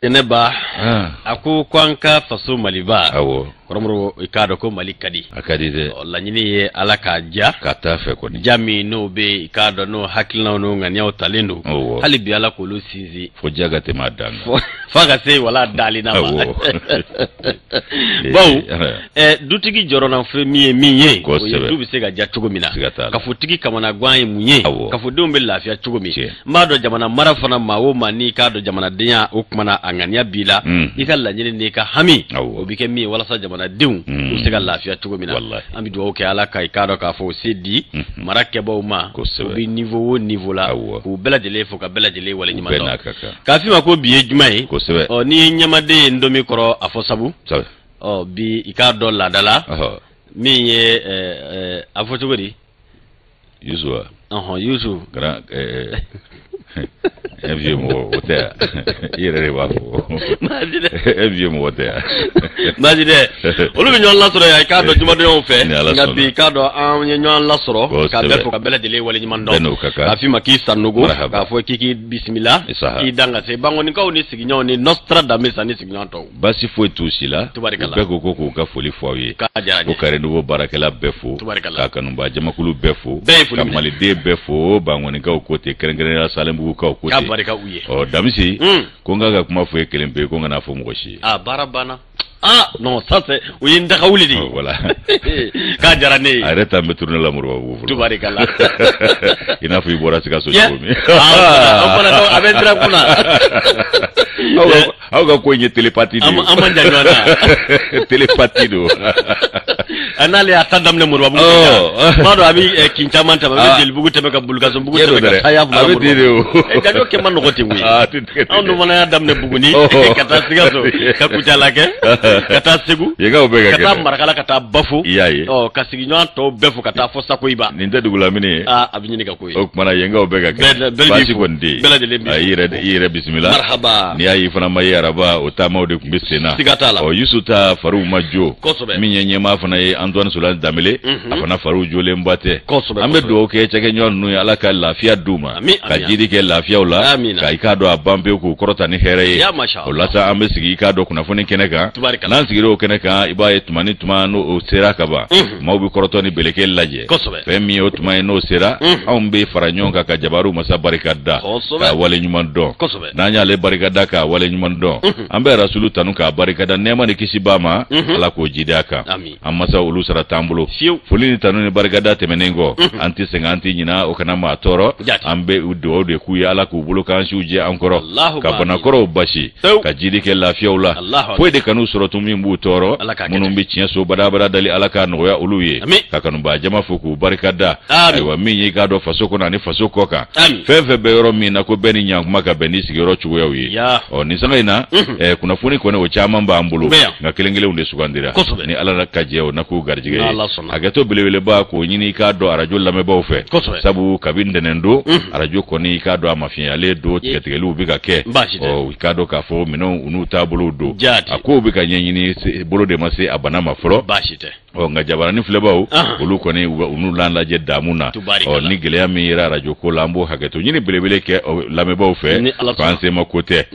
Eneba ako kwanka faso maliba awo koromro ikado ko malikadi akadi de lanyini alaka ja kata fe ko ni jami no be ikado no hakilna no nganya otalendo hali bi ala ko lo sinzi fo jaga te madanga faga se wala dalina ma bon dutigi jorona fre miye ko dubi se ga ja chugomina ka futigi kamana gwan munye ka fudumbe lafiya chugumi mbado jamana marafana mawo mani kado jamana dinya ukmana anganya bila ikalla nyini ne ka hami obike mi wala sa jamana diu usega lafiya chugomina ambi do okay ala kai kado ka fo sedi marake bawma obi niveau la ku bela jele fo ka bela jele wala nyima do ka fi mako biye jumai o ni nyamade ndomi koro afo sabu o bi ikado la dala mi ye afo chugori Yusuf Yusuf grand vieux mot hotel ire wafo vieux mot hotel majide olu bi ñon la soro ya ka do juma do yon fe ngabi ka do an ñon la soro ka be ko ka bela dele wala ñi man do ka fi maki sanugo ka fo kiki bismillah ki danga se bango ni ka oni sigi ñon ni Nostradamus ani sigi ñon to basi fo tout cela be ko ka foli fo wi ka jara ko kare no barakela befo ka kanu ba jamakulu befo ka mali de befo bango ni ka ko te kerengere salembu ka ko te barika uye damisi ko ngaga kuma fo ekelembe ko ngana fo moshi barabana non ça c'est uye ndaka wulidi voilà ka jarane arrête me tourner la murwa bu tubarikala ina fo ibora sika so chomi on to abendra kuna ga ko nye télépathie amanja nyona télépathie do anale atandam ne murwa bu mado abi kinchamanta ba jeli bugu tebe ka bulgaso bugu tebe ka taya bu abi dire daño ke man ngoti wi on do mana dam ne bugu ni kata sigaso ka kucala ke kata segu yega obega kata marakala kata bafu ka sigi nyon to befu kata fo sakoiba ninda dugula mini abi nyini ka koyi ok mana yenga obega ke basi gondi ire bismillah marhaba ni ayi fana mayi araba otama de kumbesena sigatala yusuta faru majo minyenye ma fana yi Antoine Solan Damele afana faru jole mbate ambe do ke cheke nyon nu ala ka lafiya duma ka jidi ke lafiya ula ka ikado abambe ku korota ni here olata ambe sigi ikado kuna funi keneka nan sigiro keneka ibaye tumani tumano o sera kaba mawbi koroto ni beleke laje femi o tumani no sera ambe faranyonga ka jabaru masa barikada ka wale nyumando nanya le barikada ka wale nyumando ambe rasulu tanu ka barikada nema ni kisibama ala ko jidaka amma sa ulu sara tambulo fulini tanu ni barikada temenengo anti senganti nyina o kana ma toro ambe udo de kuya ala ko bulu kan shuje ankoro ka bana koro bashi ka jidi ke lafiya ula de kanu suratu min bu toro munum bi cinya so bada dali alaka no ya uluye ka kanu ba jama fuku barikada aywa min yi gado fasoko na ni fasoko ka fefe be yoro min na ko beni nyang maka beni sigiro chugo yawi ni sanga ina kuna funi ko ne o chama mba ambulu na kelengele unde sugandira ni ala na kajeo na ku garjige agato bilewele ba ko nyini ka do arajo lame ba ofe sabu kabinde nendo arajo ko ni ka do amafia le do tigetegelu bi ka ke ka do ka fo mino unu tabulu do ko bi ka nyanyini bolo de mase abana mafro bashite nga jabara ni flebaw olu ko ni unu lan la je damuna ni gele ya mi ra radio ko lambo hageto nyini belebele ke lame baw fe pense ma côté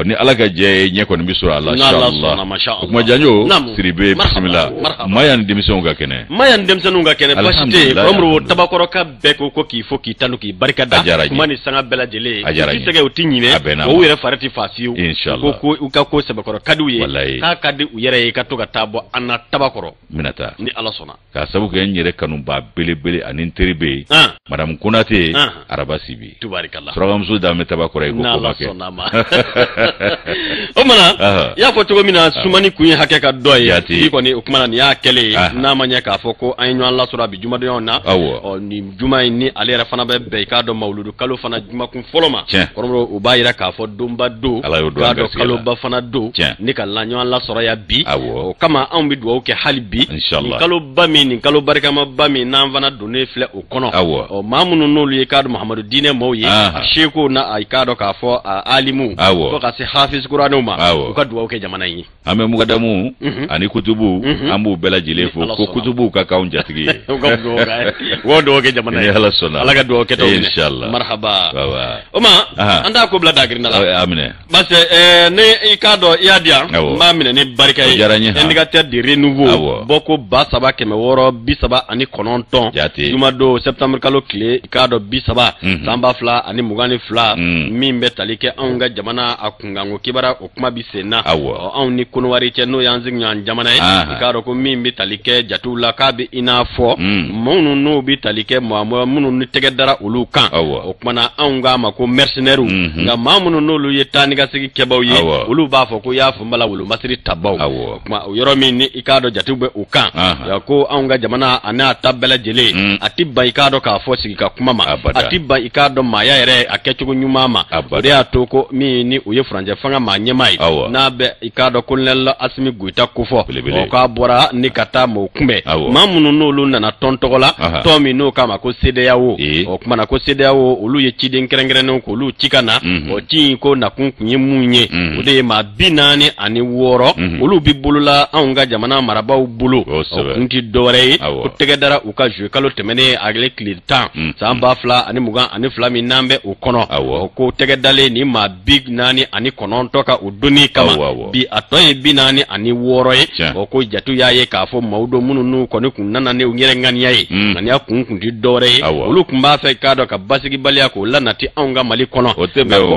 ni alaga je nye ko ni bisura Allah inshallah kuma janyo siribe bismillah mayan demission ga kene bashite romro tabakoro ka beko ko ki foki tanuki barkada kuma ni sanga bela jele ti tege utinyine o were farati fasiu ko uka ko sabakoro kaduye ka kadi uyere ka to ga tabo ana tabakoro minata ni ala sona ka sabu ke nyere kanu ba bele anin teribe madam kunate araba sibi tubarikallah program so da meta ba kore ko ko make o mana ya fo to mina sumani kunyi hakeka doye ti ko ni ukmana ni ya kele na manya ka fo ko anyo Allah sura bi juma do yona o ni juma ni ale ra fana be ka do mauludu kalo fana juma kun foloma koromro o bayira ka fo domba do ka do kalo ba fana do ni ka lanyo Allah sura ya bi o kama an bi do ke halbi kalo bami ni kalo barikama bami nan vana donne fle o kono o mamunu nolu ye kadu Muhammadu dine moye sheko na ay kado ka fo alimu ko ka se hafiz kuranɛw ma u ka duwawu kɛ jamana in ye an bɛ mugadamu ani kutubu an b'u bɛɛ lajɛlen fo ko kutubu ka k'anw jatigi ye u ka duwawu kɛ jamana ye Ala sɔnna Ala ka duwawu kɛ taw minɛ inshallah marhaba o ma an t'a ko bila dagirinna la amina parce que ne i k'a dɔn i y'a di yan n b'a minɛ ni barika ye indicateur de renouveau bɔ ko 3639 jumadon septembre kalo tile i k'a dɔn 30 san 2022 min bɛ tali kɛ anw ka jamana a kunkanko kibara o kuma bi sen na anw ni Konowari cɛ n'o y'an sigiɲɔgɔn jamana ye i k'a dɔn ko min bi tali kɛ jatiw la k'a bɛ i n'a fɔ minnu n'o bi tali kɛ minnu ni tɛgɛ dara olu kan o kumana anw k'a ma ko mercenaires nka maa minnu n'olu ye taa ni ka segin kɛbaw ye olu b'a fɔ ko y'a fɔ n bala wolo masiri tabaw o kuma o yɔrɔ min ni i k'a dɔn jatiw bɛ u kan ko anw ka jamana a n'a ta bɛɛ lajɛlen a ti ban i k'a dɔn k'a fɔ sigi ka kuma ma a ti ban i k'a dɔn maaya yɛrɛ a kɛcogo ɲuman ma o de y'a to ko min ni o ye furancɛ fanga maa ɲɛmaa ye n'a bɛ i k'a dɔn kolonɛli Asimi Goyita kofɔ o k'a bɔra ni ka taa mɔgɔw kunbɛn maa minnu n'olu nana tɔn tɔgɔ la tɔn min n'o k'a ma ko CEDEAO o kumana ko CEDEAO olu ye ciden kɛrɛnkɛrɛnnenw k'olu ci ka na o ci in ko nakun kun ye mun ye o de ye maa 46 olu bi bolola anw ka jamana marabaw bolo o kun ti dɔwɛrɛ ye ko tɛgɛ dara u ka juillet kalo tɛmɛnen ale tile 10 san 2022 min n'an bɛ o kɔnɔ ko tɛgɛ dalen ni maa 49 ka o donni kama bi a tɔ ye 46 ye o ko jatu y'a ye k'a fɔ maaw dɔ minnu n'u kɔni kun nana ne u yɛrɛ ŋaniya ye ŋaniya kun ti dɔwɛrɛ ye olu kun b'a fɛ k'a dɔn ka basigibaliya k'o lanati anw ka Mali kɔnɔ ko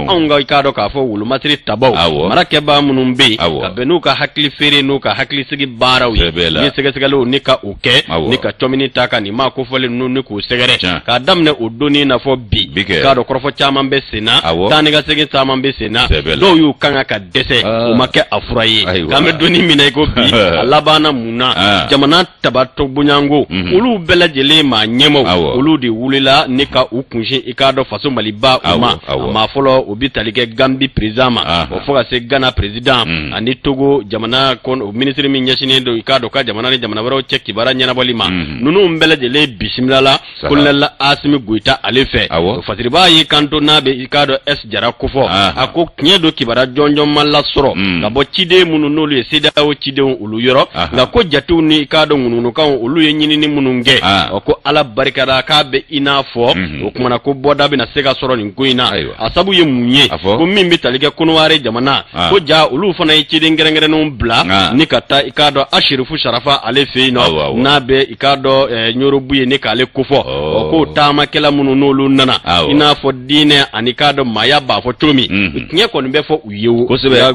anw ka k'a dɔn k'a fɔ wolomasiri tabaw marakɛbaa minnu bɛ yen ka bɛn n'u ka hakili feere n'u ka hakilisigi baaraw ye ni sɛgɛsɛgɛliw ni ka o kɛ ni ka cɔmini ta ka nin maa kofɔlen ninnu ni k'u sɛgɛrɛ k'a daminɛ o donni na fɔ bi k'a dɔn kɔrɔfɔ caman bɛ sen na taa ni ka segin caman bɛ sen na dɔw y'u kan ka dɛsɛ o ma kɛ a fura ye k'an bɛ donni minɛ i ko bi a labanna mun na jamana tabatɔ bonyanko olu bɛɛ lajɛlen maa ɲɛmaw olu de wulila ni ka u kunsin i k'a dɔn faso Maliba u ma a ma fɔlɔ u bi tali kɛ Gambi président ma o fo ka se Ghana président ani Togo jamana ministre min ɲɛsinen don i k'a dɔn ka jamana ni jamana wɛrɛw cɛ kibara ɲɛnabɔli ma ninnu bɛɛ lajɛlen bisimilala kolonɛli Asimi Goyita ale fɛ fasiribaa y'i kanto n'a bɛ i k'a dɔn Jara kofɔ a ko tiɲɛ don kibara jɔnjɔn ma lasɔrɔ ka bɔ ciden minnu n'olu ye CEDEAO cidenw olu yɔrɔ nka ko jatew ni i k'a dɔn ŋununukanw olu ye ɲinini minnu kɛ ko Ala barikada k'a bɛ i n'a fɔ o kumana ko bɔda bɛna se ka sɔrɔ nin ko in na a sabu ye mun ye ko min bɛ tali kɛ Konowari jamana ko ja olu fana ye ciden kɛrɛnkɛrɛnnenw bila ni ka taa i k'a dɔn Asherifu Sharafa ale fɛ yen nɔ n'a bɛ i k'a dɔn Ɲorobu ye ni k'ale kofɔ ko taamakɛla minnu n'olu nana i n'a fɔ diinɛ ani k'a dɔn maaya b'a fɔ cogo min tiɲɛ kɔni bɛ fɔ u ye o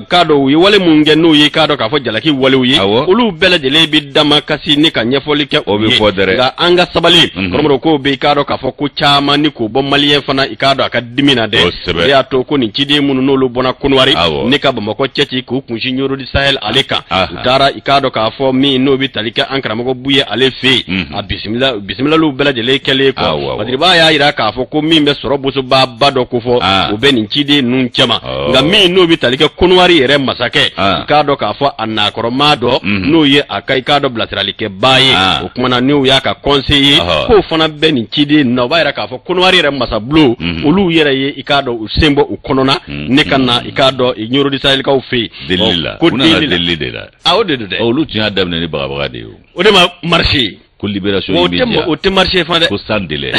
k'a dɔn u ye wale mun kɛ n'o ye k'a dɔn k'a fɔ jalaki walew ye olu bɛɛ lajɛlen bɛ dama kasi ni ka ɲɛfɔli kɛ o ye nka an ka sabali kɔrɔmɔrɔ ko bɛ i k'a dɔn k'a fɔ ko caman ni k'o bɔ maliyɛn fana i k'a dɔn a ka dimi na dɛ o y'a to ko nin ciden minnu n'olu bɔnna Konowari ne ka Bamakɔ cɛci k'u kunsi Ɲorodi Sahel ale kan u taara i k'a dɔn k'a fɔ min n'o bɛ tali kɛ an karamɔgɔ Buye ale fɛ yen a bisimilaliw bɛɛ lajɛlen kɛlen kɔ Badiriba y'a jira k'a fɔ ko min bɛ sɔrɔ bosoba ba dɔ ko fɔ o bɛ nin ciden ninnu cɛma nka min n'o bɛ tali kɛ Konowari yɛrɛ masakɛ i k'a dɔn k'a fɔ a nakɔrɔmaa dɔ n'o ye a ka i k'a dɔn bilasiralikɛbaa ye o kumana n'o y'a ka conseil ye k'o fana bɛ nin ciden na o b'a jira k'a fɔ Konowari yɛrɛ masabulon olu yɛrɛ ye i k'a dɔn u sen bɔ u kɔnɔna ne ka na i k'a dɔn Ɲorodi Sahelkaw fɛ yen delili la ko delili de la o de don dɛ olu tun y'a daminɛ ni bagabaga de ye o de ma marché ko libération immédiate o tɛ marché fan dɛ ko sans délai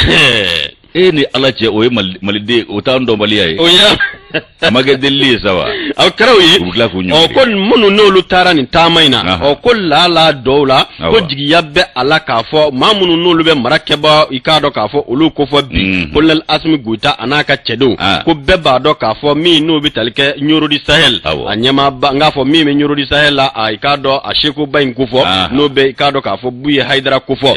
ni Ala cɛ o ye maliden o t'an dɔnbaliya ye o ya a ma kɛ delili ye sa wa aw kɛra o ye u tila k'u ɲɔgɔn ko minnu n'olu taara nin taama in na ko laala dɔw la ko jigiya bɛ a la k'a fɔ maa minnu n'olu bɛ mara kɛbaa i k'a dɔn k'a fɔ olu kofɔ bi kolonɛli Asimi Goyita a n'a ka cɛdenw ko bɛɛ b'a dɔn k'a fɔ min n'o bɛ tali kɛ Ɲorodi Sahel a ɲɛmaaba n k'a fɔ min bɛ Ɲorodi Sahel la i k'a dɔn a Sekuba in kofɔ n'o bɛ i k'a dɔn k'a fɔ Buye Hayidara kofɔ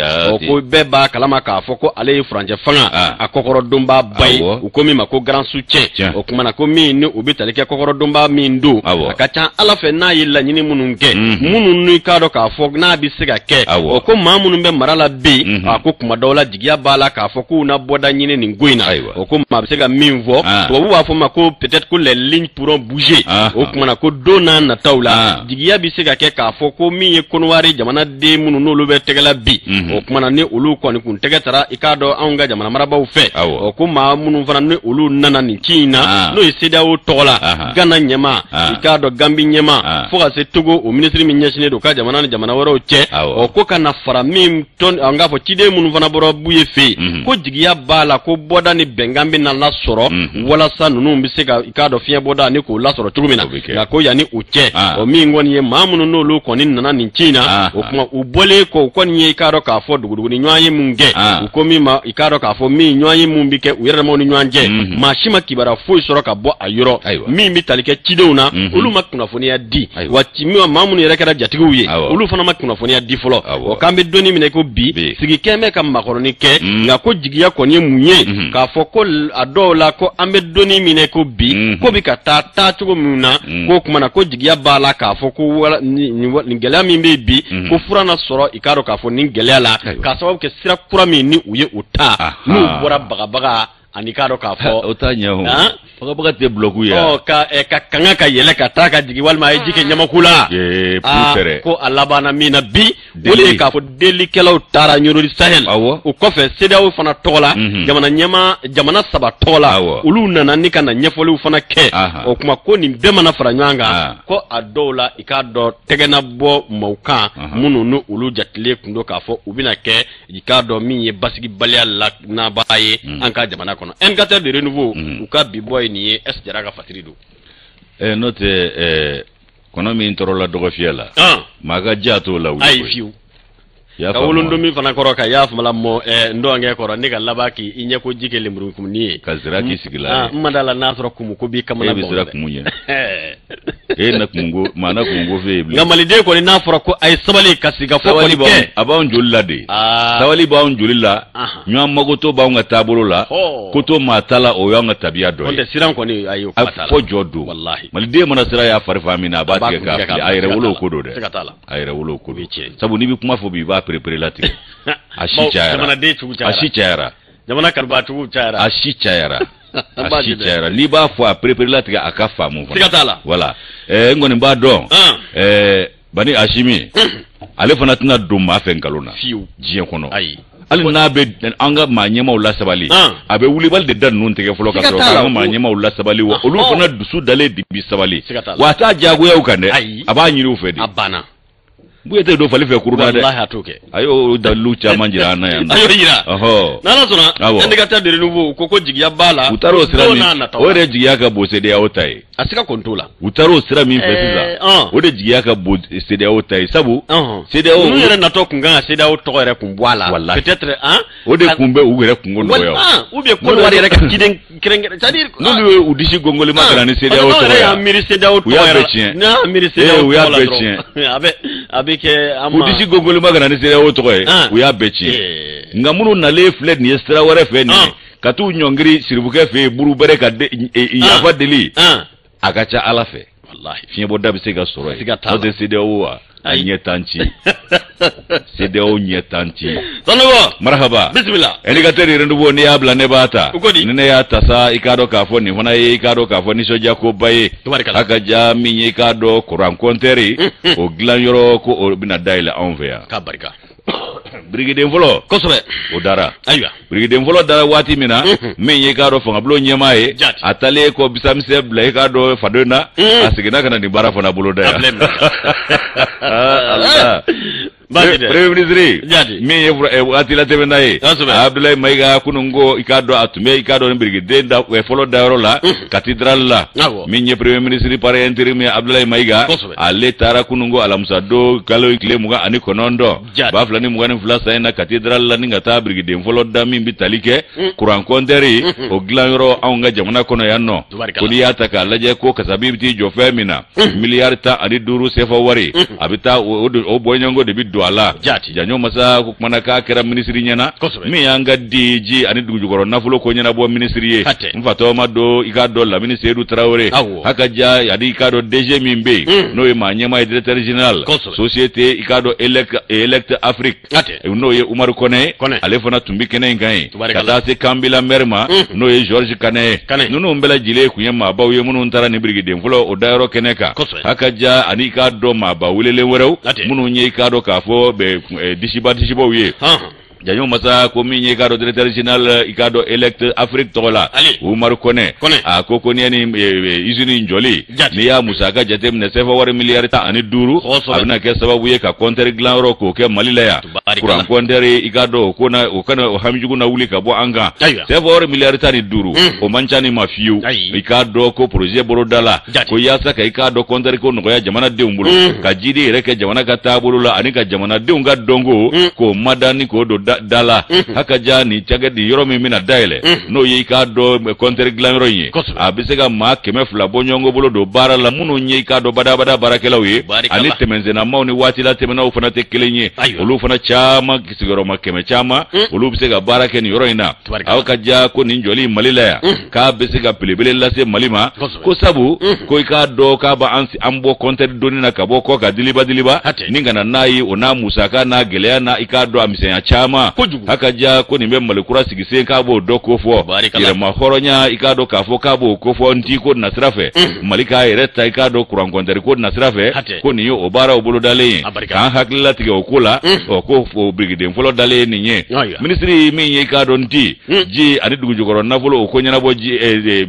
ko bɛɛ b'a kalama k'a fɔ ko ale ye furancɛ fanga a kɔkɔrɔdonba ba ye u ko min ma ko grand soutien o kumana ko min ni u bɛ tali kɛ kɔkɔrɔdonba min don a ka ca Ala fɛ n'a ye laɲini minnu kɛ minnu n'i k'a dɔn k'a fɔ n'a bɛ se ka kɛ o ko maa minnu bɛ mara la bi a ko kuma dɔw la jigiya b'a la k'a fɔ k'u na bɔda ɲini nin ko in na o ko maa bɛ se ka min fɔ tubabu b'a fɔ ma ko peut-être que les lignes pourront bouger o kumana ko don n'a nataw la jigiya bɛ se ka kɛ k'a fɔ ko min ye Konowari jamanaden minnu n'olu bɛ tɛgɛla bi o kumana ni olu kɔni kun tɛgɛ tara i k'a dɔn anw ka jamana marabaw fɛ o ko maa minnu fana ni olu nana nin ci in na n'o ye CEDEAO tɔgɔla Ghana ɲɛma i k'a dɔn Gambi ɲɛma fo ka se Togo o ministre min ɲɛsinnen don ka jamana ni jamana wɛrɛw cɛ o ko kana fara min tɔn an k'a fɔ ciden minnu fana bɔra Buye fɛ ko jigiya b'a la ko bɔda ni bɛnkan bɛ na lasɔrɔ walasa ninnu bɛ se ka i k'a dɔn fiɲɛ bɔda ni k'o lasɔrɔ cogo min na nka ko yanni u cɛ o min kɔni ye maa minnu n'olu kɔni nana nin ci in na o kuma u bɔlen kɔ u kɔni ye i k'a dɔn k'a fɔ duguduguni ɲɔgɔn ye mun kɛ u ko min ma i k'a dɔn k'a fɔ min ɲɔgɔn ye mun bɛ kɛ u yɛrɛ damaw ni ɲɔgɔn cɛ maa si ma kibaruya foyi sɔrɔ ka bɔ a yɔrɔ min bɛ tali kɛ cidenw na olu ma kunnafoniya di wa maa minnu yɛrɛ kɛra jatigiw ye olu fana ma kunnafoniya di fɔlɔ o k'an bɛ donni minɛ ko bi sigi kɛn bɛ ka makɔrɔni kɛ nka ko jigiya kɔni ye mun ye k'a fɔ ko a dɔw la ko an bɛ donni minɛ ko bi ko bɛ ka taa cogo min na ko kuma na ko jigiya b'a la k'a fɔ ko nin gɛlɛya min bɛ bi ko fura na sɔrɔ i k'a dɔn k'a fɔ nin gɛlɛya la k'a sababu kɛ sira kura min ni u ye u ta n'u bɔra bagabaga ani k'a dɔn k'a fɔ o t'a ɲɛ o bagabaga tɛ bloku ye ka kanga ka yɛlɛ ka taa ka jigin walima a ye ji kɛ ɲamaku la ko a labanna min na bi o de ye k'a fɔ delikɛlaw taara Ɲorori Sahel o kɔfɛ CEDEAO fana tɔgɔ la jamana 3 tɔgɔ la olu nana ni ka na ɲɛfɔliw fana kɛ o kuma ko nin bɛɛ mana fara ɲɔgɔn kan ko a dɔw la i k'a dɔn tɛgɛna bɔ maaw kan minnu ni olu jatilen kun don k'a fɔ u bɛna kɛ i k'a dɔn min ye basigibaliya la nabaa ye an ka jamana kɔnɔ indicateur de renouveau u ka bi bɔ ye nin ye est Jara ka fatiri don n'o tɛ kɔnɔ min tɔrɔla dɔgɔ fiyɛ la maa ka diya t'o la ayi fiyewu ka wolondo min fana kɔrɔ ka y'a famala mɔ ndɔnkɛ kɔrɔ ne ka laban k'i i ɲɛ ko ji kɛ lemurukumuni ye ka zira k'i sigi la n ma da la n'a sɔrɔ kumu ko b'i kamana bɔ e bɛ sira kumu ɲɛ na kumu maa na kumu ko fɛ yen bilen nka maliden kɔni n'a fɔra ko a ye sabali ka sigi ka fɔ kɔni kɛ a b'anw joli la de sabali b'anw joli la ɲɔgɔn magoto b'anw ka taabolo la ko to maa ta la o y'anw ka tabiya dɔ ye o tɛ siran kɔni ayi o kuma t'a la fɔ jɔ don maliden mana sira y'a fari fan min na a b'a tigɛ k'a fili a yɛrɛ wolo ko don dɛ a yɛrɛ wolo ko don sabu n'i bɛ kuma fɔ bi i b'a perepere latigɛ a si cayara jamana karibaatigiw cayara a si cayara n'i b'a fɔ a perepere latigɛ a ka faamu siga t'a la voilà n kɔni b'a dɔn Bani Hashimi ale fana tɛna don maa fɛ nkalon na diɲɛ kɔnɔ hali n'a bɛ an ka maa ɲɛmaw la sabali a bɛ wulibali de da ninnu tigɛ fɔlɔ ka sɔrɔ k'an ka maa ɲɛmaw la sabali wa olu fana dusu dalen de bi sabali wa a t'a diyagoyaw kan dɛ a b'a ɲini u fɛ de a banna Buye te do fali fɛ kuruda dɛ wallahi a t'o kɛ ayo dalilu caman jira an na yan ayo yira n'ala sɔnna indicateur de renouveau ko jigiya b'a la u taara o sira min o yɛrɛ jigiya ka bon CEDEAO ta ye a sika konto la u taara o sira min fɛ sisan o de jigiya ka bon CEDEAO ta ye sabu CEDEAO n'u yɛrɛ natɔ kun kan ka CEDEAO tɔgɔ yɛrɛ kun bɔ a la peut-être o de kun bɛ u yɛrɛ kungo nɔgɔya ou bien Côte d'Ivoire yɛrɛ ka ciden kɛrɛnkɛrɛn c'est-à-dire n'olu ye u disi gongolima ka na ni CEDEAO tɔgɔ ye u y'a miiri CEDEAO tɔgɔ yɛrɛ n'a miiri CEDEAO tɔgɔ la dɔrɔn a bɛ kɛ a ma disi gongolima ka na ni CEDEAO tɔgɔ ye u y'a bɛɛ tiɲɛ nka minnu nalen filɛ nin ye sira wɛrɛ fɛ nin ye ka t'u ɲɔngiri siribukɛ fɛ yen buru bɛrɛ ka yafa deli a ka ca Ala fɛ fiɲɛbɔda bɛ se ka sɔrɔ yen n'o tɛ CEDEAO wa a ɲɛ t'an ci CEDEAO ɲɛ t'an ci Sanogo marhaba bisimila indicateur de renouveau n'i y'a bila ne b'a ta ni ne y'a ta sa i k'a dɔn k'a fɔ nin fana ye i k'a dɔn k'a fɔ nisɔndiya koba ye a ka ja min ye i k'a dɔn courant compteur o dilan yɔrɔ ko o bɛna dayɛlɛ anw fɛ yan k'a barika birigiden fɔlɔ kosɛbɛ o dara ayiwa birigiden fɔlɔ dara waati min na min ye i k'a dɔn fangabulon ɲɛmaa ye a talen kɔ bisamisɛ bila i k'a dɔn faden na a seginna ka na nin baara fana bolo da yan Premier ministre min ye waati la tɛmɛna ye Abdoulaye Mayiga kunun ko i k'a dɔn a tun bɛ i k'a dɔn birigiden fɔlɔ dayɔrɔ la cathédrale la min ye premier ministre par intérim ye Abdoulaye Mayiga ale taara kunun ko alamisa don kalo tile 29 ba fila ni 22 san in na cathédrale la ni ka taa birigiden fɔlɔ da min bɛ tali kɛ courant compteur o dilan yɔrɔ anw ka jamana kɔnɔ yan nɔ ko n'i y'a ta k'a lajɛ ko kasabi bɛ t'i jɔ fɛn min na miliyari 15 CFA wari a bɛ taa o bɔɲɔgɔnko de bɛ don a la janyo masa ko kumana k'a kɛra ministre ɲɛna min y'an ka DG ani dugujukɔrɔ nafolo ko ɲɛnabɔ ministre ye n fatɔ ma don i k'a dɔn Lamini Seydou Traoré haka ja yadi i k'a dɔn DG min bɛ yen n'o ye maa ɲɛmaa ye directeur général société i k'a dɔn Elect Afrique n'o ye Umaru Kone ale fana tun bɛ kɛnɛ in kan ye ka taa se Kambila maire ma n'o ye Georges Kane ninnu bɛɛ lajɛlen kun ye maabaw ye minnu taara ni birigiden fɔlɔ o dayɔrɔ kɛnɛ kan haka ja ani i k'a dɔn maaba welelen wɛrɛw minnu ye i k'a dɔn k'a fɔ bɛ disibaw ye janyo masa ko min ye kado directeur général ikado elect Afrique tola Umar Kone a ko ko ni usine njoli ni ya musaka jatem ne sefa war miliyar ta ani duru abina ke sababu ye ka konter glan ro ko ke malila ya kuran kontere ikado ko na o kana o hamjugu na wuli ka bo anga sefa war miliyar ta ni duru o manchani mafiu ikado ko projet borodala ko ya saka ikado konter ko no ya jamana de umbulu ka jidi reke jamana ka tabulu la ani ka jamana de unga dongo ko madani ko do dala haka jani chagadi yoro mina daile no yi ka do konter glanro yi abisega ma keme fula bonyongo bolo do bara la muno nyi ka do bada barakela wi ani temenze na mauni wati la temena ufana tekelenye ulu fana chama kisigoro makeme chama ulu bisega barake ni yoro ina awaka ja ko ninjoli malila ya ka bisega pilibele la se malima ko sabu ko ka do ka ba ansi ambo konter doni na kabo ko ka diliba ninga na nayi ona musaka na gelea na ikado amisenya chama haka ja ko ni memale kura sigise ka bo doko fo ire mahoronya ikado ka fo ka bo ko fo nti ko na srafe malika ireta ikado kuran konter ko na srafe ko ni yo obara obolo dale kan hakla tige okula o ko fo brigade folo dale ni nye ministry mi ye ikado nti ji ani dugu jogoro na folo okonya na bo ji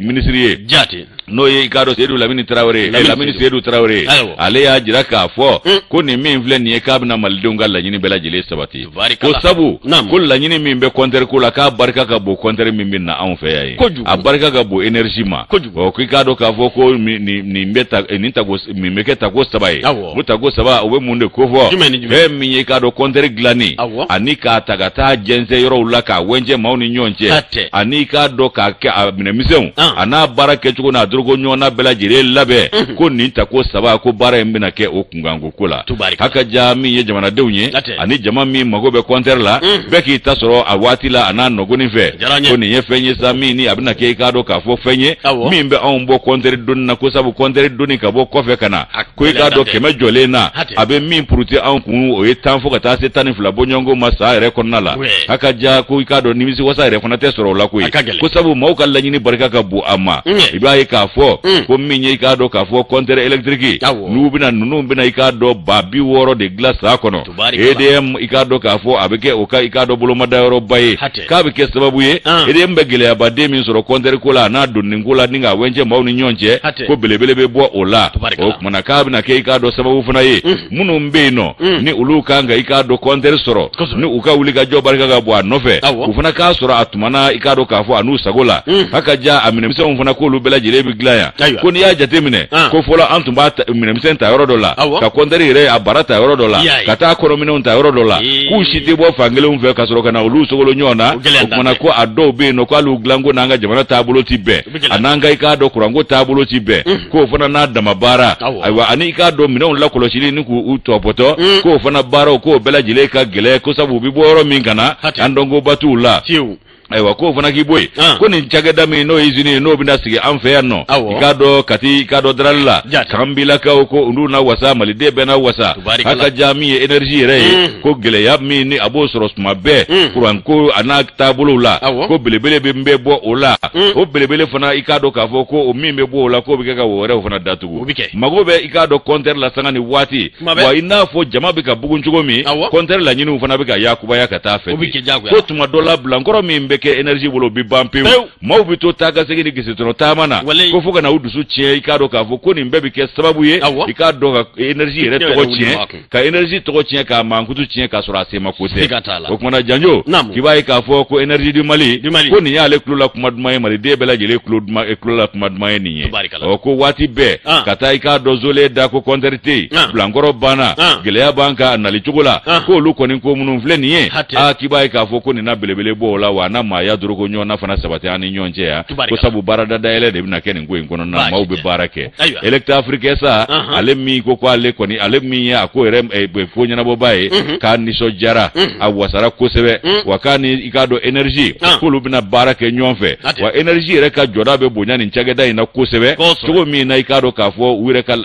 ministry jati no ye ikado Seydou Lamine Traoré Lamine Seydou Traoré ale ya jira ka fo ko ni min fle ni ka bna maldunga la nyini bela jile sabati ko sabu ko la nyini min be konter ko la ka barka ka bo konter min min na an fe yayi a barka ka bo energy ma o ko ikado ka fo ko ni mbeta ni tago mi meketa ko sabai mutago saba o be munde ko fo he mi ye ikado konter glani ani ka tagata jense yoro la ka wenje mauni nyonje ani ka do ka mina miseu ana baraka chuko na drogo nyona bela jire labe ko ni ta ko saba ko bara mbina ke o kungango kula haka jami ye jamana dewnye ani jama mi magobe konter la beki tasoro awati la ana nogoni fe ko ni ye fenye sami ni abina ke kado ka fo fenye mi mbe on bo konter don na ko sabu konter doni ka bo kofe kana ko kado keme jole na abe mi pruti an kun o ye tanfo ka ta se tani fula bonyongo masa re konnala haka ja ko kado nimisi wasa re fona tesoro la ko sabu mauka la nyini barka ka bu amma ibaye ka fo ko mi nye kado ka fo konter elektriki nubina nunu bina ikado babi woro de glace akono EDM ikado ka fo abeke oka ikado bolo madayoro baye kabe ke sababu ye EDM begele abade min soro konter kola na dunni kola ninga wenje mawni nyonje ko belebele be bo ola o mana kabe na ke ikado sababu funa ye munu mbeno ni uluka nga ikado konter soro ni uka ulika jo barka ga bo anofe ufuna ka soro atumana ikado ka fo anu sagola haka ja amine mse mfuna ko lubela jilebi glaya ko ni ya jatemine ko fola antumba mine mse nta yoro dola ka konter ire abarata yoro dola kata koromine unta yoro dola ku shite bo fangele umve kasoro kana ulu sogolo nyona okmana ko ado be no kwa lu glango nanga jamana tabulo tibe ananga ikado kurango tabulo tibe ko fana na damabara aiwa ani ikado mine on la koloshili ni ku utopoto ko fana baro ko bela jile ka gele ko sabu biboro mingana andongo batula aiwa ko fana ki boy ko ni chagada mi no izini no binda sige amfe yanno ikado dralla kambila ka ko unduna wasa malide bena wasa haka jami energy re ko gele ya mi ni abo soros mabe kuran ko anak tabulula ko belebele be mbe bo ola o belebele fana ikado ka fo ko o mi mbe bo ola ko bika wore fana datugo magobe ikado konter la sangani wati wa ina fo jama bika bugun chugomi konter la nyinu fana bika yakuba yakata fe ko tuma dola blankoro mi mbe ke energy bolo bi bampe mau bito taga segini kisitono tamana ko fuga na udusu chie ikado ka fo ko ni mbebi ke sababu ye ikado ka energy re to chie ka energy to chie ka mankutu chie ka sura sema kote ko kuma janjo kibai ka fo ko energy du Mali ko ni yale klula kumadma Mali de bela jele kludma e klula kumadma ni ko wati be kata ikado zole da ko konterti blankoro bana gele ya banka na lichugula ko lu ko ni ko munun fleni ye kibai ka fo ko ni na belebele bola wa na ya durugo nyona fana sabati ani nyonje ya ko sabu barada daele de bina kenen ngoy ngono na mawbe barake electa afrique sa alemi ko ko ale ko ni alemi ya ko rem e fo nyana bo baye kan ni so jara awasara ko sebe wakani ikado energy ko lubina barake nyonfe wa energy re ka joda be bonyani nchageda ina ko sebe to mi na ikado ka fo wire ka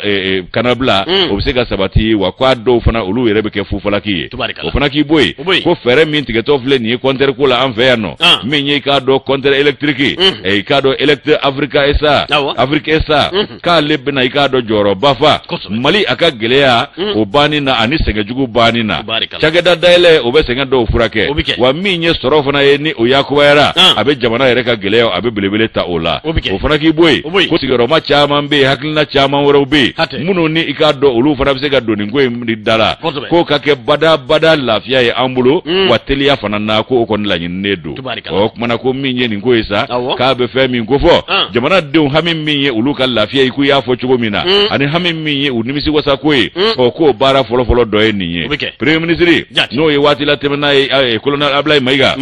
kanabla obsega sabati wa kwado fana ulu rebe ke fu falaki o fana ki boy ko fere min tigeto fle ni konter ko la anfe ya no min ye k'a dɔn compteur électrique i k'a dɔn Electric Africa SA Afrique SA k'ale bɛna i k'a dɔn jɔyɔrɔba fa Mali a ka gɛlɛya o banni na ani sɛgɛnjugu banni na cakɛda dayɛlɛ o bɛ sɛgɛn dɔw furakɛ wa min ye sɔrɔ fana ye ni o yakubayara a bɛ jamana yɛrɛ ka gɛlɛya a bɛ belebele ta o la o fana k'i bɔ yen ko sigiyɔrɔma caman bɛ yen hakilina caman wɛrɛw bɛ yen minnu ni i k'a dɔn olu fana bɛ se ka don nin ko in da la k'o ka kɛ bada lafiya ye an bolo wa teliya fana na ko o kɔni laɲininen don o kumana ko min ye nin ko ye sa k'a bɛ fɛn min ko fɔ jamanadenw hami min ye olu ka lafiya ye k'u y'a fɔ cogo min na ani hami min ye u nimisi wasa ko ye k'o baara fɔlɔfɔlɔ dɔ ye nin ye premier ministre n'o ye waati la tɛmɛna ye colonel Ablaye Mayiga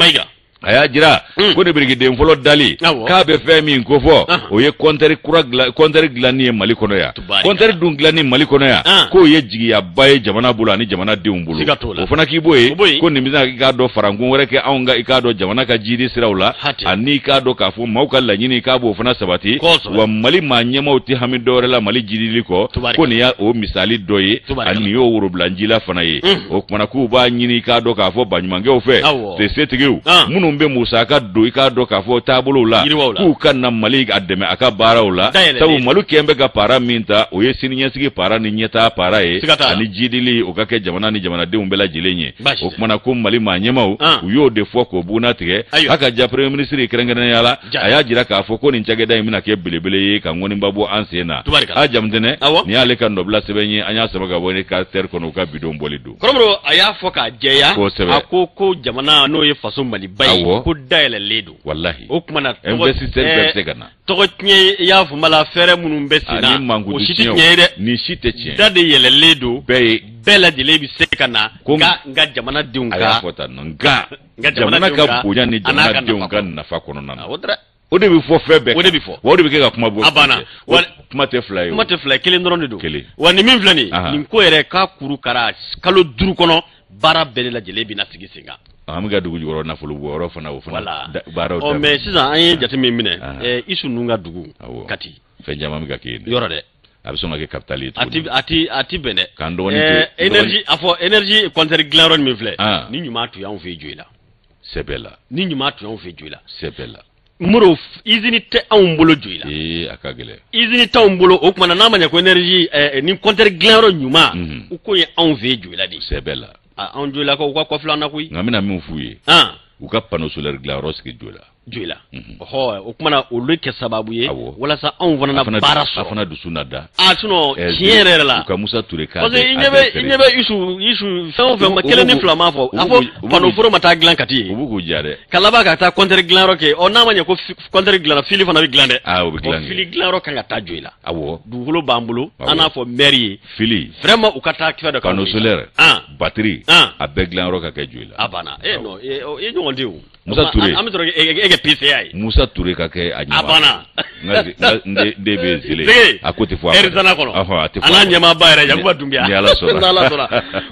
a y'a jira ko ne birikiden fɔlɔ dali k'a bɛ fɛn min ko fɔ o ye compteur dilanni ye Mali kɔnɔ yan compteur dun dilanni Mali kɔnɔ yan k'o ye jigiyaba ye jamana bolo ani jamanadenw bolo o fana k'i bɔ yen ko nin bɛna i k'a dɔn farankun wɛrɛ kɛ anw ka i k'a dɔn jamana ka jidi siraw la ani k'a dɔn k'a fɔ maaw ka laɲini k'a b'o fana sabati wa Mali maa ɲɛmaaw tɛ hami dɔwɛrɛ la Mali jidili kɔ ko nin y'a o misali dɔ ye ani nin y'o worobilanjila fana ye o kumana k'u b'a ɲini k'a dɔn k'a fɔ baɲumankɛw fɛ setigiw minnu bɛ musaka don i k'a dɔn k'a fɔ taabolow la k'u ka na Mali a dɛmɛ a ka baaraw la sabu Mali kɛn bɛ ka para min ta o ye siniɲɛsigi para ni ɲɛtaa para ye ani jidili o ka kɛ jamana ni jamanadenw bɛɛ lajɛlen ye o kumana ko Mali maa ɲɛmaw u y'o de fɔ k'o buguna tigɛ a ka ja premier ministre kɛrɛnkɛrɛnnenya la a y'a jira k'a fɔ ko nin cakɛda in bɛna kɛ belebele ye ka ŋɔniba bɔ an sen na a jamutɛnɛ nin y'ale ka nɔbila sɛbɛn ye an y'a sɛbɛn ka bɔ ne ka terre kɔnɔ u ka bidon bɔli don kɔrɔbɔrɔ a y'a fɔ k'a jɛya a ko jamana n'o ye faso Maliba ye ko dayɛlɛlen don wallahi o kumana investisseur bɛɛ se ka na tɔgɔ tiɲɛ i y'a fɔ mala fɛrɛ minnu bɛ sen na o si tɛ tiɲɛ ye dɛ ni si tɛ tiɲɛ da de yɛlɛlen don bɛɛ lajɛlen bɛ se ka na nka jamanadenw ka a y'a fɔ tan nka jamana ka bonya ni jamanadenw ka nafa kɔnɔna na o de bɛ fɔ fɛn bɛɛ o de bɛ fɔ wa o de bɛ kɛ ka kuma bɔ a banna kuma tɛ fila ye kuma tɛ fila ye kelen dɔrɔn de don wa nin min filɛ nin nin ko yɛrɛ k'a kuru kara kalo 5 kɔnɔ baara bɛɛ lajɛlen bɛ na sigi sen kan an bɛ ka dugu jukɔrɔ nafolo bɔ yɔrɔ fana o fana baaraw daminɛ mais sisan an ye jate min minɛ Isu ninnu ka dugu Kati fɛn caman bɛ ka kɛ yen yɔrɔ dɛ a bɛ sɔn ka kɛ capitale ye a ti bɛn dɛ k'an dɔgɔnin to énergie a fɔ énergie compteur dilanyɔrɔ min filɛ ni ɲuman tun y'anw fɛ yen Joyi la sɛbɛ la ni ɲuman tun y'anw fɛ yen Joyi la sɛbɛ la Moro usine tɛ anw bolo Joyi la a ka gɛlɛn usine t'anw bolo o kumana n'a ma ɲɛ ko énergie ni compteur dilanyɔrɔ ɲuman u ko ye anw fɛ yen Joyi la de sɛbɛ la anw Joyi la ko u ka kɔfilɛ an na koyi nka n bɛna min f'u ye u ka panneau solaire dilanyɔrɔ sigi Joyi la o kumana olu kɛ sababu ye walasa anw fana na baara sɔrɔ a fana dusu na da sinon tiɲɛ yɛrɛ la u ka Musa Ture ka parce que i ɲɛ bɛ Isu fɛn o fɛn ma kelen ni fila m'a fɔ a fɔ panneau foro ma taa dilan Kati ye u b'u k'u ja dɛ ka laban ka taa compteur dilanyɔrɔ kɛ n'a ma ɲɛ ko compteur dilanna fili fana bɛ dilan dɛ o bɛ dilan fili dilanyɔrɔ kan ka taa Joyi la dugukolo b'an bolo an n'a fɔ maire ye fili vraiment u ka taa fɛn dɔ kan panneau solaire batterie a bɛɛ dilanyɔrɔ ka kɛ Joyi la a banna non e ɲɔgɔn tɛ o Musa Ture an bɛ sɔrɔ e kɛ PCA ye Musa Ture ka kɛ a ɲɛmaa a banna n de bɛ zele a ko tɛ fɔ Arizona kɔnɔ a n'a ɲɛmaaba yɛrɛ Yakuba Dunbiya ni Ala sɔnna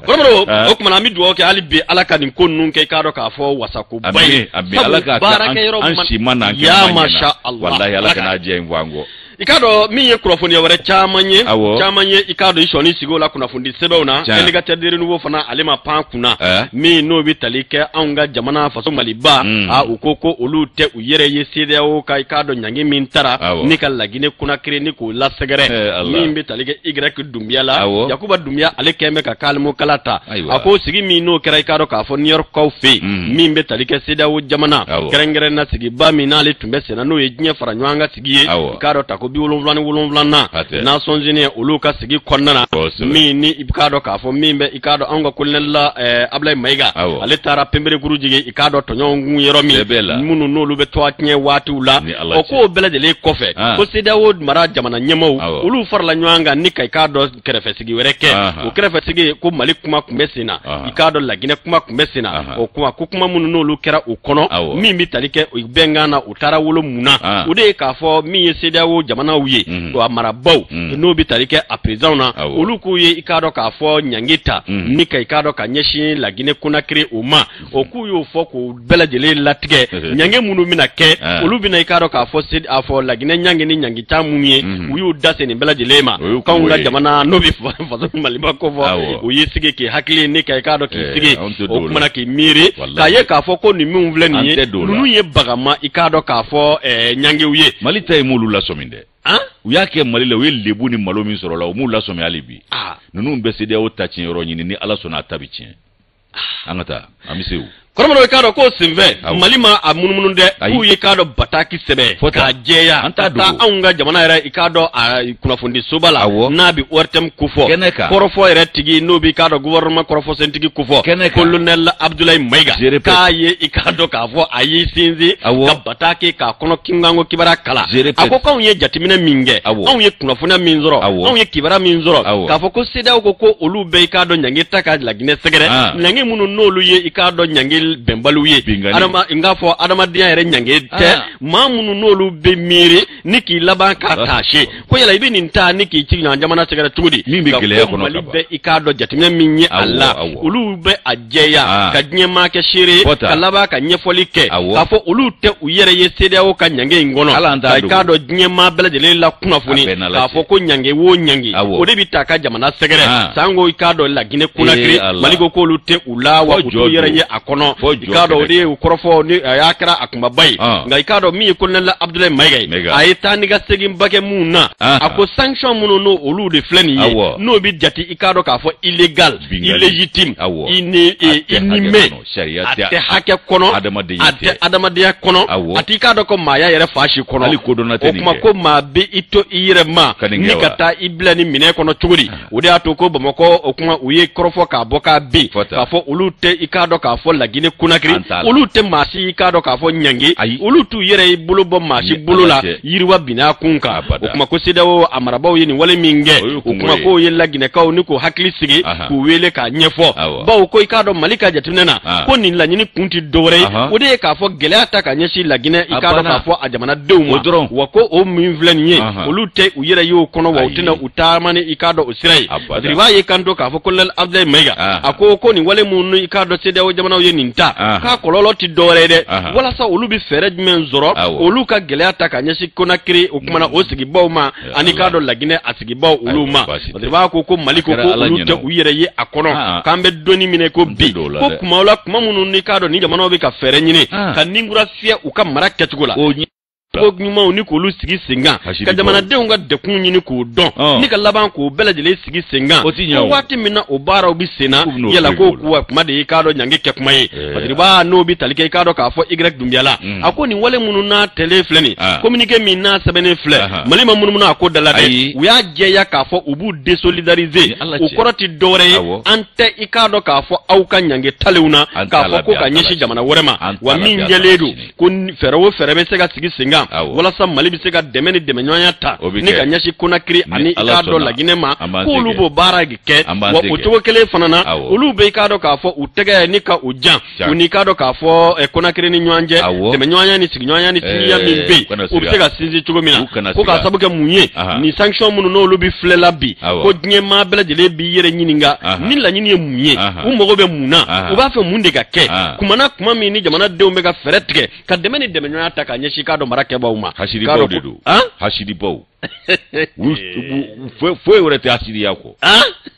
kɔrɔbɔrɔ o kumana an bɛ dugawu kɛ hali bi Ala ka nin ko ninnu kɛ i k'a dɔn k'a fɔ wasakoba ye Ala ka an si ma n'an kɛ ma ɲɛna walahi Ala kana diya in fɔ an kɔ i k'a dɔn min ye kunnafoniya wɛrɛ caman ye i k'a dɔn i sɔnni sigi o la kunnafoni sɛbɛnw na éducateur de renouveau fana ale ma pan kunna min n'o bɛ tali kɛ anw ka jamana faso Maliba u ko olu tɛ u yɛrɛ ye CEDEAO ka i k'a dɔn ɲangi min taara ni ka Laginɛ Conakry ni k'o lasɛgɛrɛ min bɛ tali kɛ Y Dunbiya la Yakuba Dunbiya ale kɛn bɛ ka k'alimu kala ta a ko sigi min n'o kɛra i k'a dɔn k'a fɔ New York kaw fɛ yen min bɛ tali kɛ CEDEAO jamana kɛrɛnkɛrɛnna sigiba min n'ale tun bɛ senna n'o ye diɲɛ fara ɲɔgɔn kan sigi ye i k'a dɔn tako 77 na Nations Unies olu ka sigi kɔnɔna na min ni i k'a dɔn k'a fɔ min bɛ i k'a dɔn anw ka colonel la Ablaye Mayiga ale taara Pemberekuru jigin i k'a dɔn tɔɲɔgɔnkun yɔrɔ min minnu n'olu bɛ to a tiɲɛ waatiw la o k'o bɛɛ lajɛlen kɔfɛ ko CEDEAO mara jamana ɲɛmaaw olu farala ɲɔgɔn kan ni ka i k'a dɔn kɛrɛfɛsigi wɛrɛ kɛ o kɛrɛfɛsigi ko Mali kuma tun bɛ sen na i k'a dɔn Laginɛ kuma tun bɛ sen na o kuma ko kuma minnu n'olu kɛra u kɔnɔ min bɛ tali kɛ bɛnkan na u taara wolo mun na o de ye k'a fɔ min ye CEDEAO jamana jamanaw ye to amarabaw no bi tarike a président na olu ku ye ikado ka fo nyangita ni ka ikado ka nyeshi la Guinée Conakry o ma o ku yo fo ko belajele latige nyange munu mina ke olu bina ikado ka fo sid afo la Guinée nyange ni nyangita munye uyu dase ni belajele ma kan ga jamana no bi faso maliba ko fo o yi sige ki hakili ni ka ikado ki sige o kuma ki miri ka ye ka fo ko ni mi vle ni nunu ye bagama ikado ka fo nyange uye Mali tay mulu la sominde u yake Mali le we lebu ni malo min soro la o mu la somi alibi nunu be sede o tachin yoro nyini ni ala sona tabichin angata amisewu Koromano ikado ko simve malima amununu de ku ikado bataki sebe ka jeya anta aunga jamana era ikado kuna fundi sobala nabi ortem kufo korofo era tigi nobi ikado gouvernement korofo sentigi kufo colonel Abdoulaye Maiga ka ye ikado ka fo ayi sinzi ka bataki ka kono kingango kibara kala ako ka unye jatimina minge unye kuna funa minzoro unye kibara minzoro ka fo ko sida ko olu be ikado nyangita ka la Guinée segere nyangi munu nolu ye ikado nyangi bembaluye adama ingafo adama dia ere nyange te mamunu nolu be mire niki laban ka tashe ko yala ibi ninta niki cinya jamana segara tugudi mimbe gele ya kono be ikado jatimya minye alla ulu be ajeya ka nyema ke shire ka laba ka nyefolike ka fo ulu te uyere ye sedewo ka nyange ngono ka ikado nyema bele de la kuna funi ka fo ko nyange wo nyange o de bitaka jamana segara sango ikado la Guinée Conakry maliko ko lute ula wa kutu yere ye akono ikado de ukorofo ni yakra akuma bay nga ikado mi colonel Abdoulaye Maiga ayetani ga segim bake muna ako sanction muno no olu de fleni no bi jati ikado ka fo illegal illégitime inime ate hake kono ate adamadiya kono ati ikado ko maya yere fashi kono o kuma ko ma be ito ire ma ni kata iblani mine kono tuguri ode atoko Bamako o kuma uye korofo ka boka bi ka fo olu te ikado ka fo la Guinée Conakry olu te masi ikado ka fo nyangi olu tu yere bulu bo masi bulu la yiriwa bina kunka o kuma ko sedawo amarabaw yini wale minge o kuma ko ye la Guinée kaw ni ko hakli sigi ku wele ka nyefo bawo ko ikado malika jatinena ko ni la nyini kunti dore o de ka fo gele ata ka nyeshi la Guinée ikado ka fo ajamana dewma wa ko o min vlenye olu te u yere yo kono wa utina utamani ikado usirai riwa ye kanto ka fo kolal Abdoulaye Maiga ako ko ni wale munu ikado sedawo jamana yini nta ka kololo ti dore de wala sa olu bi fere men zoro olu ka gelea ta ka nyeshi Conakry o kuma na o sigi bawma ani kado la Guinée asigi baw olu ma ba ko maliko ko olu te u yere ye akono kambe doni mine ko bi ko kuma wala kuma munu ni kado ni jamana bi ka fere nyine ka ningura fia u ka mara ketugula ko nyuma oni ko lu sigi singa ka jamana de nga de kun nyini ko don ni ka laban ko belajele sigi singa ko wati mina o bara obi sena yala ko kuwa kuma de ikado nyange ke kuma ye ba no bi talike ikado ka fo y dumbiala ako ni wale munu na telefleni communiquer min na sabene fle malima munu na ko dala de uya jeya ka fo ubu désolidariser o koroti dore ante ikado ka fo au ka nyange talewuna ka fo ko ka nyeshi jamana worema wa min jeledu ko ferawo ferebe sega sigi singa wala sa Mali bi se ka deme ni deme nyonya ta ni ka nyashi Conakry ani ikado la Guinée ma ko lubo bara gike wa utogo kele fanana ulu be ikado ka fo utega ni ka ujan uni ikado ka fo Conakry ni nyanje deme nyonya ni sigi nyonya ni tiya mimbe ubitega sinzi chugo mina ko ka sabuke munye ni sanction munu no lubi flela bi ko dnye ma bela jele bi yere nyininga ni la nyini munye umogo be muna uba fe munde ga ke kumana kuma mi ni jamana de omega feretke ka deme ni deme nyonya ta ka nyashi ikado marake bauma hashidi baw de do hashidi baw foi urete hashidi yako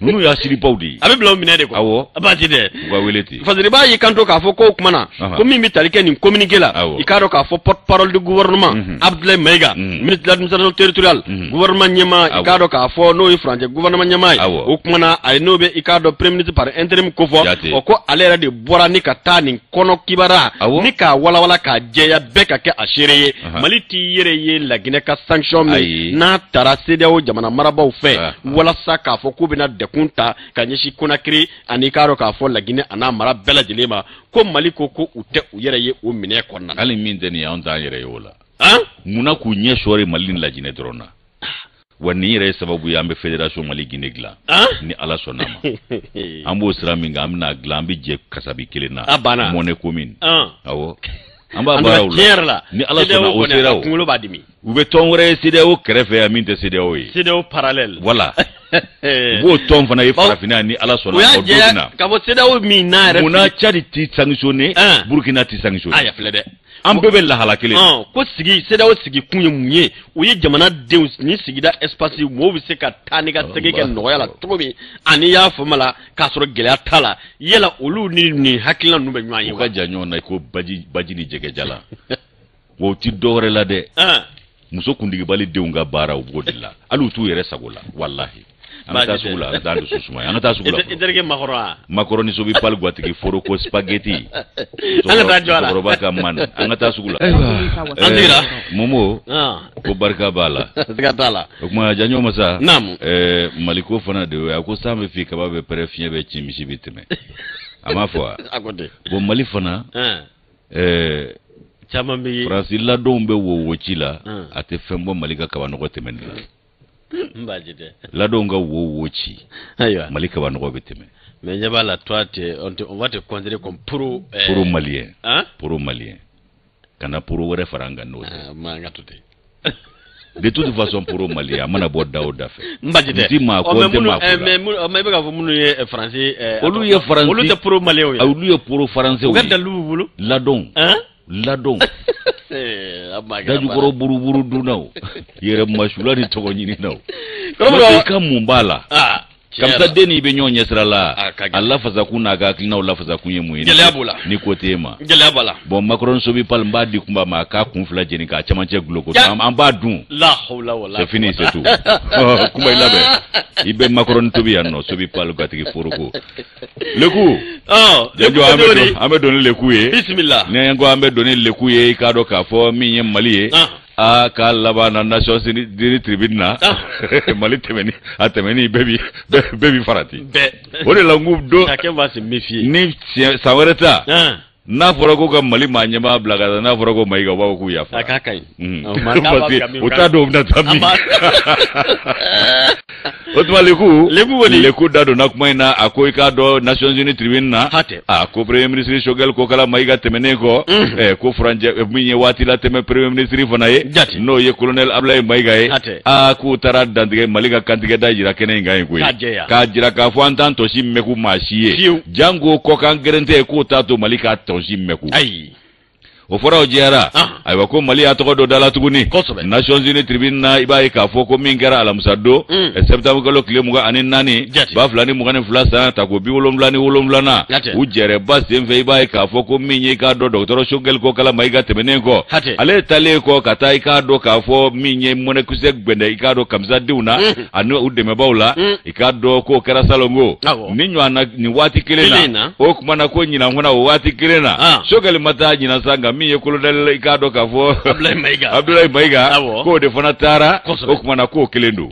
nunu ya hashidi baw de abe bla minede ko awo abati de wa weleti fazili ba yi kanto ka fo ko kumana ko mi talike ni communiquer la ikado ka fo porte parole du gouvernement Abdoulaye Maiga ministre de l'administration territoriale gouvernement nyema ikado ka fo no ifranje gouvernement nyema o kumana ay nobe ikado premier ministre par intérim ko fo o ko alera de bora ni ka tani kono kibara ni ka wala ka jeya beka ke ashire Mali ti yere ye la Guinée ka sanction mi na tara CEDEAO jamana marabaw fe wala sa ka fo ko bina de kunta ka nyeshi Conakry ani karo ka fo la Guinée ana mara bela jelema ko Mali ko ko ute u yere ye o mine konna ali min deni ya onta yere yola muna ku nye shore Mali la Guinée drona wani yere sababu ya ambe Fédération Mali Guinée gla ni ala sonama ambo sira minga amna glambi je kasabi kelena abana mone commune awo amba bara ni ala sona o sera o kungulo badimi ube tongre CEDEAO kerefe ya minte CEDEAO yi CEDEAO parallèle voilà wo ton fana yi farafina ni ala sona o dona ka bo CEDEAO mi na re muna Chad ti sanctionné Burkina ti sanctionné aya flede an bebe la halakele ko sigi CEDEAO sigi kunye munye o ye jamana denw ni sigida espace mo bi se ka tani ka sege ke noya la tobi ani ya famala ka soro gele atala yela olu ni hakila nu be nwan yi ka janyo na ko baji ni jege jala wo ti dore la de muso kundigi bali denw ga bara o bodilla alu tu yere sagola wallahi amata sugula dandu susuma amata sugula ederge macaroni so bi pal gwatiki foro ko spaghetti ala rajwala foro ka man amata sugula andira momo ko barka bala gatala kuma janyo masa nam maliko fana de ko sambe fi ka babe prefien be chimisi bitime ama fo akote bo mali fana chama bi Francilla dombe wo chila ate fembo malika kabanogo temene mbajide la donga wo chi aywa malika kabanogo beteme mais nyaba la toite on va te considérer comme pour malien pour malien kana pour wore faranga no manga tuté de toute façon pour malien amana bo daouda fe mbajide ndima ko ndima mais bega fo munu ye français olu ye français olu te pour malien olu ye pour français o ganda lu bulu la don ladon daju koro buru dunaw yere mashula ni togo nyini naw ko ka mumbala kamta deni be nyonya srala Allah faza kuna ga klina Allah faza kunye muyi ni ko tema gelabala bon macron so bi pal mbadi kumba ma ka kun fula jeni ka chama che gloko am ba dun la hawla wala c'est fini c'est tout kuma ilabe ibe macron to bi anno so bi pal gatiki foroko le coup jajo ame donner le coup bismillah ne yango ame donner le coup ye ka do ka fo mi nyem mali ka labana Nations Unies diri tribunal mali temeni baby farati o de la ngub do chacun va se méfier ni sawareta na forogo ga mali manyama blaga na forogo maiga wa ku yafa akakai uta do na tami otwa leku dado na kuma ina akoi ka do Nations Unies tribunal ko premier ministre Choguel ko kala maiga temeneko ko franje minye wati la teme premier ministre fanaye no ye colonel Ablaye maiga ku tara dandige maliga kantige da jira kenen ngai ko ka jira ka fo antan to simme ku mashiye jango ko kan gerente ko tato malika to simme ku o fora o jera aywa ko mali atoko do dala tuguni Nations Unies tribunal ibai ka fo ko mingera ala musado septembre ko kile muga anin nani ba fulani muga ne fulasa ta ko bi wolomlana u jere ba semfe ibai ka fo ko minye ka do docteur Choguel ko kala maiga temeneko ale tale ko kata ka do ka fo minye mone kusek gbende ka do kamza diuna anu udeme bawla ka do ko kara salongo ninyo ana ni wati kilena o kuma na ko nyina ngona wati kilena Choguel mata nyina sanga mi ye colonel ikado ka fo Abdoulaye Maiga ko de fana tara o kuma na ko kelendo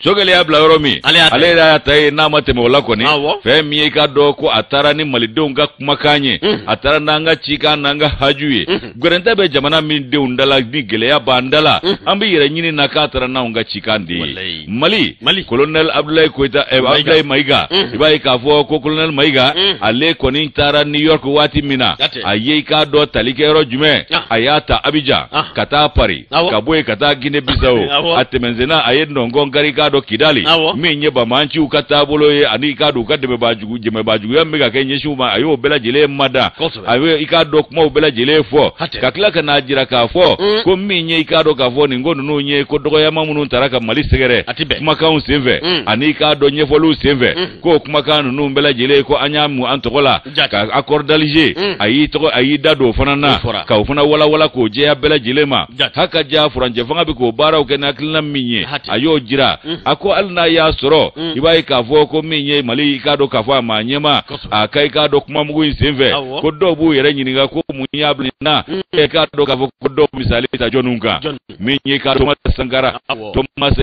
Choguel ya bla yoromi ale ya tay na mateme wala ko ni fe mi ka do ko atara ni malidonga kuma kanye atara nanga chika nanga hajuye gorenta be jamana min de undala ni gele ya bandala ambi yere nyini na ka atara na unga chika ndi mali colonel Abdoulaye Koita Abdoulaye Maiga ibai ka fo ko colonel Maiga ale ko ni tara New York wati mina aye ka do talikero jume ayata Abidjan kata Paris kaboy kata Guinea Bissau atemenzena aye ndongo ngari ka do Kidali minye ba manchi ukata bolo ye ani ka do kadbe bajugu jeme bajugu ya mega kenye shuma ayo bela jele mada ayo ikado kuma bela jele fo kakla kana jira ka fo ko minye ikado ka fo ni ngono no nye ko dogo ya mamunu taraka mali segere kuma ka unseve ani ka do nye folu seve ko kuma ka no bela jele ko anyamu antokola ka accordalije ayi to ayi dado fanana ka ufuna wala ko je ya bela jele ma haka ja franje fanga bi ko bara o kana klina minye ayo jira ako alna ya soro ibai ka fo ko minye mali ka do ka fo amanyema akai ka do kuma mugu insemve ko do bu yere nyiniga ko munya blina ka do ka fo ko do misali ta jonunga minye ka do Sangara Thomas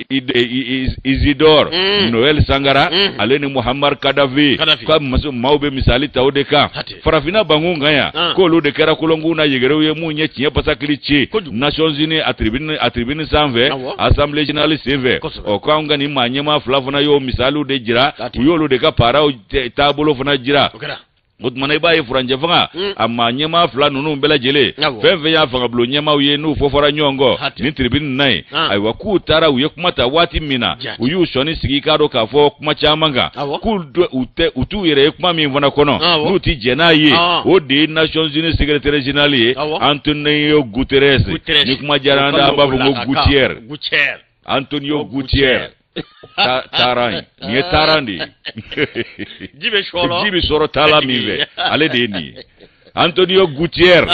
Isidore Noel Sangara aleni Muhammad Kadafi ka maube misali ta odeka farafina bangunga ya ko lo de kera kolongu na yegere ye munye tiye pasaklichi Nations Unies atribune sanve Assemblée Générale seve o ka nga ni manyema flavona yo misalu de jira uyolo de ka para tabolo fona jira o tuma na iba ye furanje fanga amma nyema fula nunu bela jele fenfe ya fanga blo nyema uye nu fofora nyongo ni tribune nai ai wa ku tara uye kuma ta wati mina uyu shoni sigi kado ka fo kuma chamanga ku utu yere kuma mi vona kono nuti jena ye o de Nations Unies Secretary General ye Antonio Guterres ni kuma jaranda babu Gutierrez Antonio Gutierrez taran ni tarandi jibe soro tala mive ale de ni Antonio Gutierrez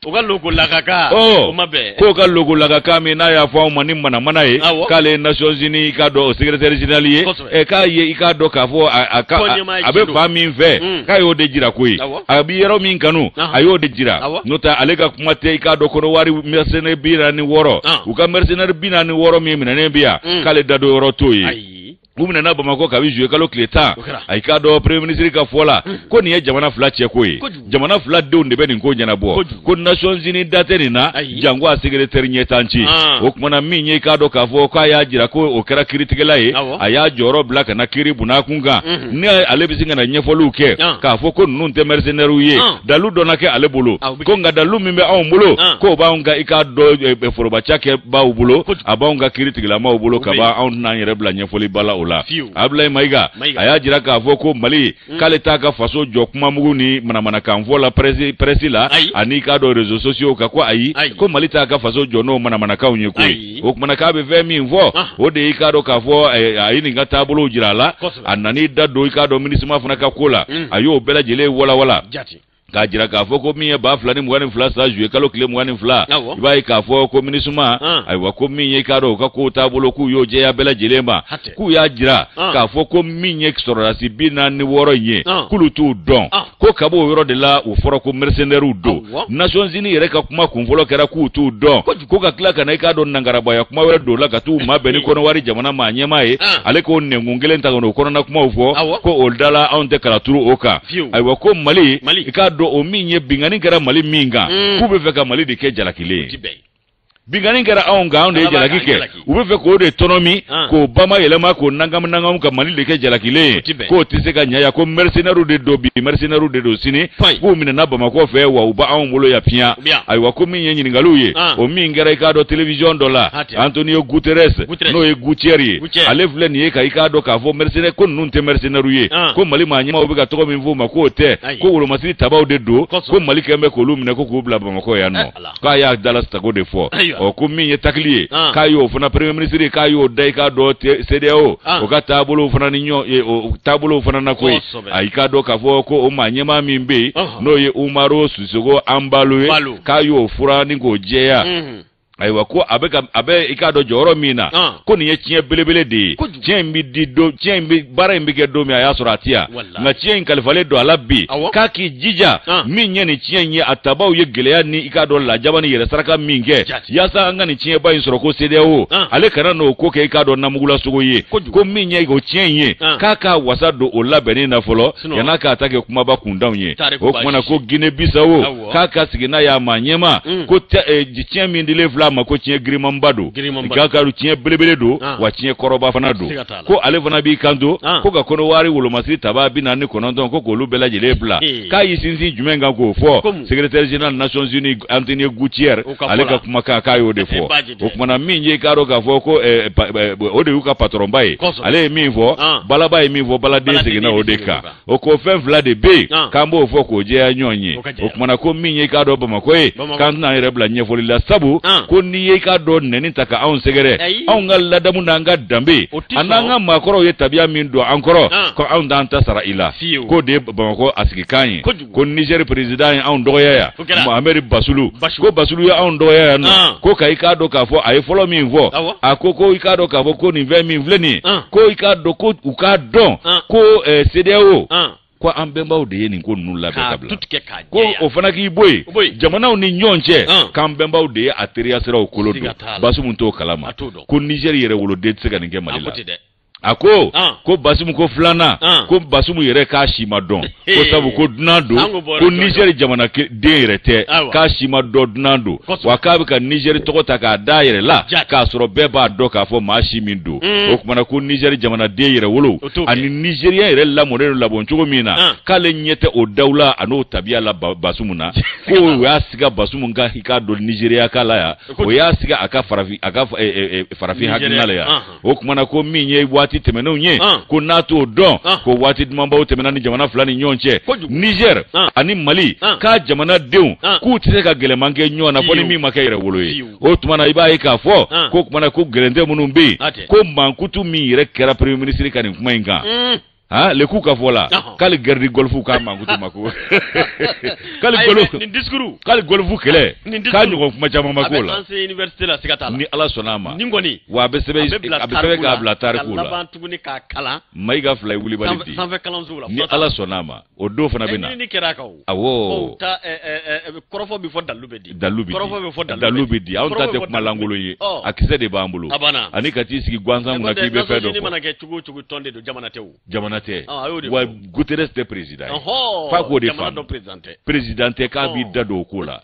oga logo lagaka o mabe ko ka logo lagaka me na ya fa mani mana ye kale Nations Unies ka do secrétaire général ye e ka ye ka do ka fo abe fa min fe ka yo de jira koyi abi yero min kanu ayo de jira nota alega kuma te ka do ko wari mercenaire bina ni woro u ka mercenaire bina ni woro mi mina ne biya kale dado woro toyi umina na Bamako ka bi jouer kalo kleta ay ka do premier ministre ka fola ko ni jamana fula che koyi jamana fula de onde be ni ko nyana bo ko Nations Unies date na jangwa secrétaire nyetanchi o kuma na minye ka do ka fo ka ya jira ko o kera critique lai aya joro black na kiri buna kunga ne alebisinga na nyefolu ke ka fo ko nun te mercenaire uye dalu do na ke alebolo ko nga dalu mimbe awmulo ko ba nga ika do be foroba chake ba ubulo abanga critique la ma ubulo ka ba on na yere bla nyefoli bala Ablaye Maiga aya jira ka fo ko Mali kale ta ka faso jokuma mugu ni mana kan fo la presi la ani ka do réseaux sociaux ka ko ayi ko Mali ta ka faso jono mana ka unye ko o mana ka be ve mi vo o de ka do ka fo ayi ni ngata bulu jira la anani da do ka do ministre ma funa ka kola ayo bela jele wala ka jira ka fo ko mi ba fulani mwani fula sa jouer kalo kile mwani fula iba ka fo ko minisuma ay wa ko mi ye ka do ka ko tabulo ku yo je ya bela jelema ku ya jira ka fo ko mi ye soro si bina ni woro ye kulu tu don ko kabo woro de la o foro ko mercenaire do Nations Unies yere ka kuma kun folo kera ku tu don ko ka kla kana ka do nangara ba ya kuma woro do la ka tu ma beni ko no wari jamana ma nyema ye ale ko ne ngungele ntagono ko na kuma ufo ko oldala on te kala turu oka ay wa ko Mali ka do o minye bingani kera Mali minga kube feka Mali de ke jalakile bingani kera aonga onde jalakike ube fe ko de autonomy ko bama yelema ko nangam ka Mali de ke jalakile ko tiseka nyaya ko mercenaire de dobi mercenaire de dosini ko mina na bama ko fe wa uba awon bolo ya pia ay wa ko minye nyingaluye o mingera ka do television dola Antonio Guterres no e Gutierrez alevle ni ka ika do ka fo mercenaire ko nunte mercenaire ye ko Mali ma nyima obiga to ko minvu mako te ko wolo masiri tabaw de do ko Mali kembe ko lumine ko bla bama ko ya no ka ya Dallas tago de fo o ko minye takliye kayo funa premier ministre kayo dai ka do CDO o ka tabulo funa ninyo o tabulo funa na ko ai ka do ka fo ko o manyema mimbe no ye Umaro Susogo Ambalo kayo fura ni go jeya aiwa ko abe ikado joro mina ko ni yechie belebele de chembi dido chembi bara mbike do mi aya suratia na chien kalifale do alabi kaki jija minye ni chien atabau ye geleya ni ikado la jabani yere saraka minge yasa ngani chien ba insoro ko CDO ale kana no ko ke ikado namugula sugo ye ko minye go chien ye kaka wasado olabeni na folo yana ka atake kuma ba kundaunye o kuma na ko Guinea Bissau kaka sigina ya manyema ko chien mindile ma ko tiye griman bado ka ru tiye belebele do wa tiye koroba fana do ko ale fana bi kanto ko ga kono wari wolo masiri taba bi nanni kono don ko lu bela jele bla ka yi sinzi jumenga ko fo secrétaire général Nations Unies Antonio Gutierrez ale ka kuma ka yo de fo o kuma na minje ka ro ga fo ko o de uka patron bay ale mi fo bala bay mi fo bala de sigina o de ka o ko fen vla de be kambo fo ko je anyonyi o kuma na ko minje ka do ba makoy kan na rebla nye fo la sabu ko ni ye ka do neni taka awon segere awon ngalla damu nanga dambe ananga makoro ye tabia min do ankoro ko awon dan ta sara ila ko de Bamako asiki kanyi ko Niger president awon doya ya Mohamed Basulu ko Basulu ya awon doya ya no ko kai ka do ka fo ay follow me vo akoko ka do ka fo ko ni ve mi vleni ko ka do ko uka don ko CDO kwa ambemba ode ni ko nula be kabla ko ofana ki boy jamana ni nyonche kambemba ode ateria sera okolodo basu muntu kalama ko Niger yere wolo de tsega ninge malila ako ko Basumu ko flana ko Basumu yere ka shima don ko sabu ko dunando ko Niger jamana de yere te ka shima do dunando wa ka bi ka Niger to ta ka da yere la ka soro be ba do ka fo ma shimi do o kuma na ko Niger jamana de yere wolo ani Nigeria yere la moreno la bon chogo mina ka le nyete o dawla ano tabia la Basumu na ko ya siga Basumu nga hika do Nigeria kala ya o ya siga aka farafi hakina la ya o kuma na ko minye wati temeno nye ko nato don ko wati mamba temena ni jamana fulani nyonche Niger ani Mali ka jamana deun ku tise ka gelemange nyona fo ni mi makayire woloyi o tuma na iba ka fo ko kuma na ko gelende munumbi ko mankutu mi yere kera premier ministre kan kuma inga le coup ka vola kali gardi golfu ka mangutu mako kali golfu ni discours kali golfu kele ka nyugo kuma jama makola ancien université la sikata ni ala sonama ni ngoni wa besebe ka blatar kula la bantuguni ka kala maiga fly wuli balidi sanfe kalanzo la ni ala sonama o do fana bena ni kera ka awo ta korofo bi fo dalubedi korofo bi fo dalubedi on ta te kuma langolo yi akise de bambulu ani kati sigi gwanza muna kibe fedo ni manake chugu tonde do jamana tewu jamana wa Guterres te president fa ko de fam presidente ka bi dado kula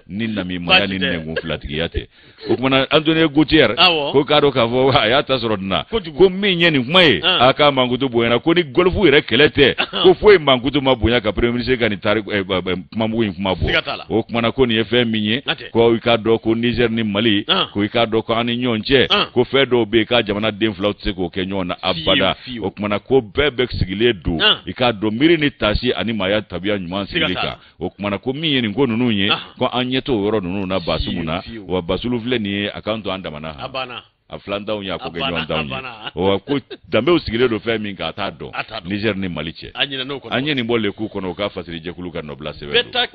ninna mi mayani nengu flatigiyate o kuma Antonio Guterres ko kado ka fo ya tasrodna ko mi nyeni kumaye aka mangutu boyana ko ni golfu ire kelete ko foi mangutu mabunya ka premier ministre kan tari mamu yin kuma bo o kuma na ko ni fe minye ko ikado ko Niger ni Mali ko ikado ko ani nyonche ko fedo be ka jamana dem flautse ko kenyona abada o kuma na ko bebek sigile do ikado miri ni tasi ani maya tabia nyuma silika o kuma na ko miye ni ngonu nunye ko anyeto yoro nunu na Basumu na wa Basulu vile ni akanto andamana abana aflanda unya ko genyo ndawni o ko dambe usigile do fe min ka tado Niger ni Maliche anye ni bolle ku kono ka fasiri je kuluka no blase we beta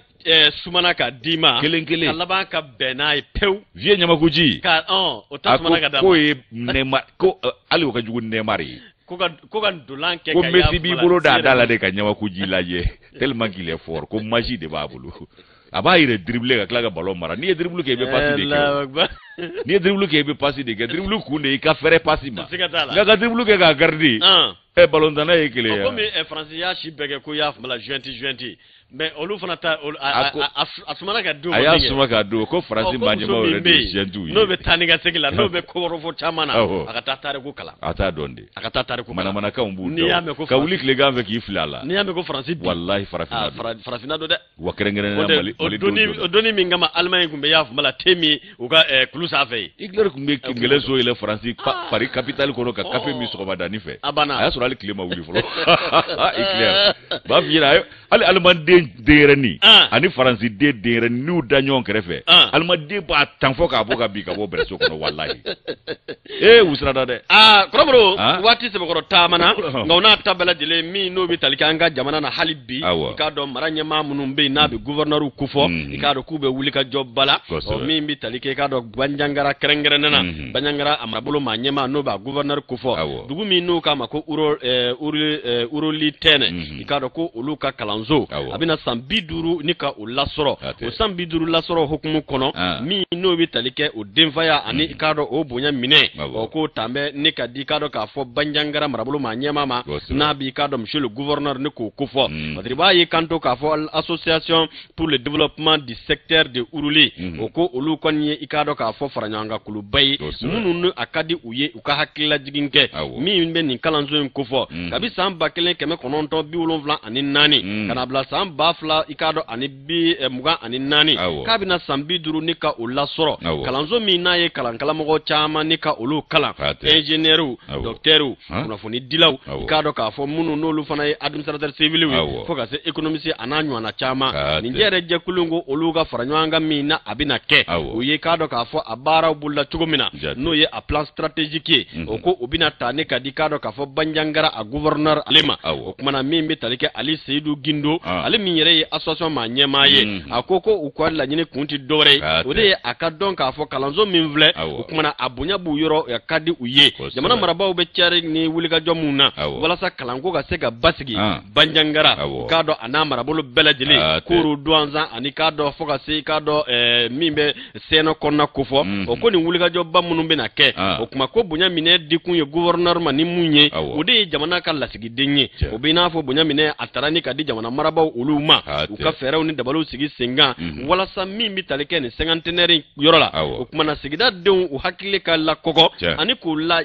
sumana ka dima kalaba ka benai pew vie nyama kuji ka o ta sumana ka dama ko nema ko ali ka jugu nemari ko kan dulan ke ka ya Messi bi bolo da dala de ka nyama kuji laje tellement qu'il est fort ko magie de babulu aba ire dribble ka klaga ballon mara ni dribble ke be passer de ni dribble ke be passer de dribble kunde ka fere pasima ga dribble ke ga gardi ballon dana e kele ya comme français ya shibege ko ya fala juinti mais olu fana ta asumana ka do aya asumana ka do ko français manje ma wala de jentu no be taniga segila no be ko rofo chamana akata tare ko kala ata donde akata tare ko mana ka umbu ka wuli kle ga avec iflala ni ame ko français wallahi farafina do de wa kerengere na mali doni mingama almay kumbe ya mala temi uga klusa fe igler kumbe kingele so ile français Paris capitale ko ka café mi so badani fe aya so ali klima wuli folo igler ba vira ali alman derani ani faransi derani nu danyon krefe alma de ba tanfo ka boka bi ka bo breso kono wallahi usrada de krobro wati se bokoro tamana ngona tabela dile mi no bi talikanga jamana na halibi ka do maranya mamunum be na bi gouverneur kufo ka do kube wulika jobbala o mi bi talike ka do banjangara krengere nana banjangara amrabulo manyema no ba gouverneur kufo dugu mi no kama ko uro li tene ka do ko uluka kalanzo abina sambiduru nika ulasoro o sambiduru lasoro hukumu kono mi no bi talike o denfaya ani ikado o bonya mine o ko tambe nika dikado ka fo banjangara marabulu manyema ma na bi kado monsieur le gouverneur niko kufo madriba yi kanto ka fo association pour le développement du secteur de Uruli o ko ulu konye ikado ka fo faranyanga kulubay mununu akadi uye uka hakila jiginke mi mbe ni kalanzo kufo kabisa amba kelen keme kononto bi ulonvla ani nani kana bla samba fla ikado ani bi muga ani nani kabina sambi duru nika ulasoro kalanzo mi naye kalankala mogo chama nika ulu kala ingénieuru docteuru unafoni dilaw ikado ka fo munu nolu fana administrateur civil wi foka se économiste ananyu ana chama ninjere je kulungu uluga faranywanga mina abina ke uye kado ka fo abara bulla chugumina no ye a plan stratégique oko ubina tane ka dikado ka fo banjanga Banjangara a gouverneur alema o kuma na min be talike Ali Seydou Gindo ale min yɛrɛ ye association ma ɲɛmaa ye a ko u ka laɲini kunti dɔwɛrɛ o de ye a ka dɔn k'a fɔ kalanso min filɛ o kuma na a bonya b'u yɔrɔ ka di u ye jamana marabaaw bɛ cari ni wulikajɔ mun na walasa kalanko ka se ka basigi Banjangara k'a dɔn a n'a marabolo bɛɛ lajɛlen Koro Douanzan ani k'a dɔn fo ka se k'a dɔn min bɛ sɛnɛ kɔnɔna kofɔ o ko nin wulikajɔba minnu bɛna kɛ o kuma ko bonya minɛ dikun ye gouverneur ma ni mun ye o de ye jamana ka lasigiden ye o bɛ n'a fɔ bonya minɛ a taara ni ka di jamana marabaaw olu ma u ka fɛɛrɛw ni dabaliw sigi sen kan walasa min bɛ tali kɛ nin cinquantenaire yɔrɔ la o kuma na sigida denw u hakili ka lakɔkɔ ani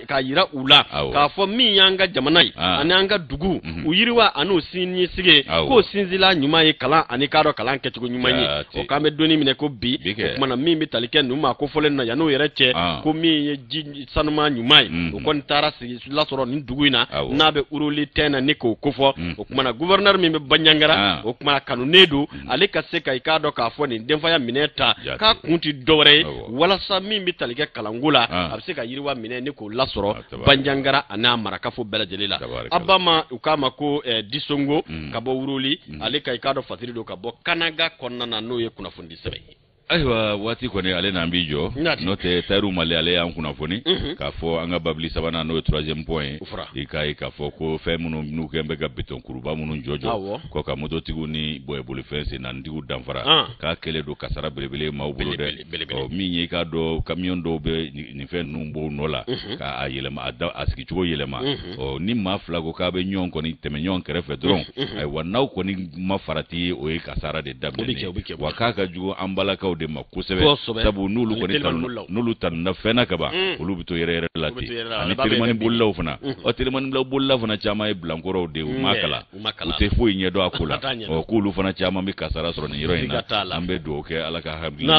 k'a yira u la k'a fɔ min y'an ka jamana ye ani an ka dugu u yiriwa ani u sinisigi k'o sinzila ɲuman ye kalan ani k'a dɔn kalan kɛcogo ɲuman ye o k'an bɛ donni minɛ ko bi o kuma na min bɛ tali kɛ ninnu ma ko fɔlen na yan'o yɛrɛ cɛ ko min ye ji sanuma ɲuman ye o kɔni taara sigi lasɔrɔ nin dugu in na n'a bɛ uruli tɛn na ni k'o kofɔ o kuma na gouverneur min bɛ Banjangara o kuma kanunen don ale ka se ka i k'a dɔn k'a fɔ nin denfaya minɛ ta k'a kun ti dɔwɛrɛ ye walasa min bɛ tali kɛ kalanko la a bɛ se ka yiriwa minɛ ni k'o lasɔrɔ Banjangara a n'a marakafo bɛɛ lajɛlen la Abama u k'a ma ko Disongo ka bɔ Wuruli ale ka i k'a dɔn fatiri don ka bɔ Kanaga kɔnɔna na n'o ye kunnafoni sɛbɛn ye. Ayiwa waati kɔni ale n'an bi jɔ n'o tɛ Tayiru Male ale y'an kunnafoni k'a fɔ an ka babili sabanan n'o ye 3e point ye i k'a ye k'a fɔ ko fɛn minnu n'u kɛn bɛ ka beton kuruba minnu jɔjɔ ko ka mototigiw ni bolifɛn sennaanitigiw danfara k'a kɛlen don kasara belebele maaw bolo dɛ min ye i k'a dɔn camion dɔw bɛ nin fɛn ninnu b'o nɔ la k'a yɛlɛma a sigicogo yɛlɛma ni maa fila ko k'a bɛ ɲɔgɔn kɔni tɛmɛ ɲɔgɔn kɛrɛfɛ dɔrɔn ayiwa n'aw kɔni ma farati o ye kasara de daminɛ wa k'a ka jugu an balakaw de ma kosɛbɛ sabu n'olu kɔni n'olu tanuna fɛnna ka ban olu bɛ to yɛrɛ la ten ani telimani bolilaw fana telimani bolilaw fana caman ye bilankɔrɔw de u ma kalan u tɛ foyi ɲɛdɔn a ko la k'olu fana caman bɛ kasara sɔrɔ nin yɔrɔ in na an bɛ dugawu kɛ Ala ka hakili